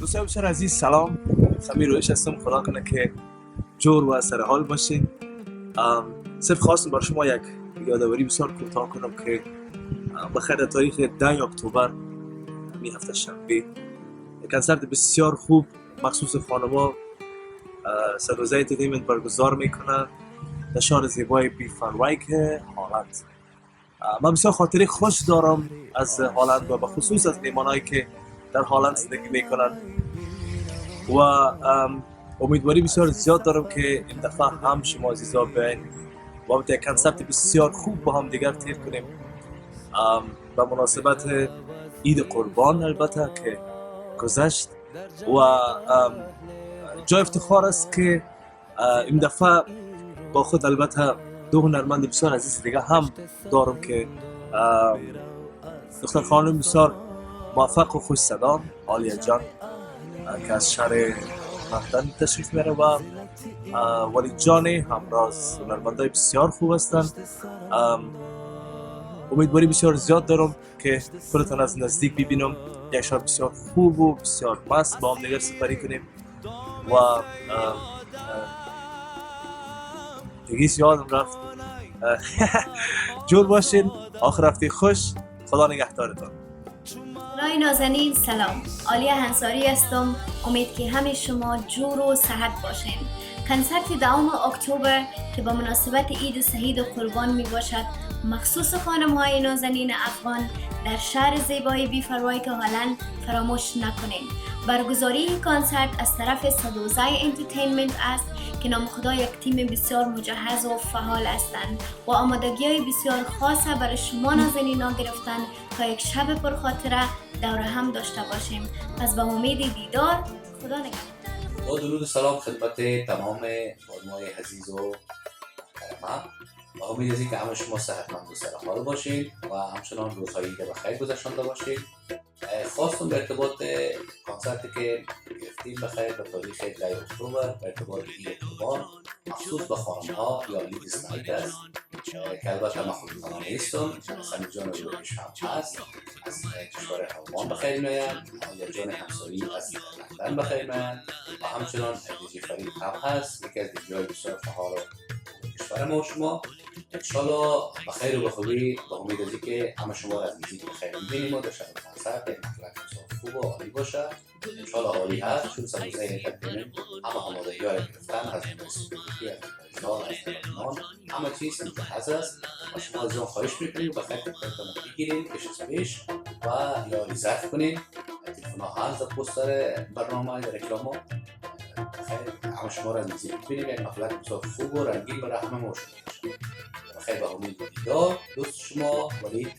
دوستان بسیار عزیز سلام. سمیر رویش هستم. خدا کنه که جور و سر حال باشین. صرف خواستم برای شما یک یادآوری بسیار کوتاه کنم که بخیر تاریخ 10 اکتبر می هفته شنبه یک کنسرت بسیار خوب مخصوص خانما سروزه انترتینمنت برگزار میکنه در شهر زیبای بیفروایک هالند. من بسیار خاطره خوش دارم از هالند و به خصوص از میهمانایی که در هالند زندگی میکنن و امیدواری بسیار زیاد دارم که این دفعه هم شما عزیزا بیاین و یک کنسرت بسیار خوب با هم دیگر تیر کنیم به مناسبت عید قربان البته که گذشت و جای افتخار است که این دفعه با خود البته دو هنرمند بسیار عزیز دیگه هم دارم که دختر خانم بسیار موفق و خوش صدا عالیه جان که از شهر لندن تشریف میاره و ولی جان همراز هنرمندای بسیار خوب هستند. امیدواری بسیار زیاد دارم که خودتان از نزدیک ببینم، یک شب بسیار خوب و بسیار مست با هم دیگر سپری کنیم و دیگه یادم رفت. جور باشین، آخر هفته خوش، خدا نگهدارتان. رای نازنین سلام، عالیه انصاری هستم. امید که همه شما جور و صحت باشین. کنسرت 10 اکتبر که با مناسبت عید سعید و قربان می باشد مخصوص خانم های نازنین افغان در شهر زیبای بیفروایک هالند فراموش نکنین. برگزاری این کنسرت از طرف سدوزای انترتینمنت است که نامخدا یک تیم بسیار مجهز و فعال هستند و آمادگی‌های بسیار خاصه برای شما نازنینا گرفتن تا یک شب پرخاطره دور هم داشته باشیم. پس به امید دیدار، خدا نگهدار. با درود و سلام خدمت تمام بانوهای عزیز و محترمه. با امید از اینکه همه شما صحتمند و سرحال باشید و همچنان روزهای عید بخیر گذشانده باشید. خواستم به ارتباط کنسرتی که گرفتیم بخیر به تاریخ 10 اکتبر به ارتباط عید قربان مخصوص به خانم‌ها یا لیدیز نایت است که البته من خود خانم نیستم، سمیر جان رویش هم هست از کشور آلمان بخیر میآید، یا جان همسایی از لندن بخیر میآید و همچنان دیجی فرید هم هست یکی از دیجی‌های بسیار فعال کشور ما و شما. انشالله بخیر و بخوبی با امید از اینکه همه شما را از نزدیک بخیر می‌بینیم و در شب کنسرت یک مفلک بسیار خوب و عالی باشه. انشالله عالی هست چون سروزه انترتینمنت همه آمادگی‌ها را گرفتن از سکیوریتی از پرسنل از نگهبان همه چیز مجهز است و شما از آن خواهش می‌کنیم بخیر تلفنتان بگیرید پیش از پیش و یا ریزرو کنید. تلفن‌ها هست در پوستر برنامه در رکلام‌ها. بخیر همه شما را از نزدیک ببینیم، یک مفلک بسیار خوب و رنگین برای همه ما شده باشه. بخیر به امید دیدار. دوست شما ولید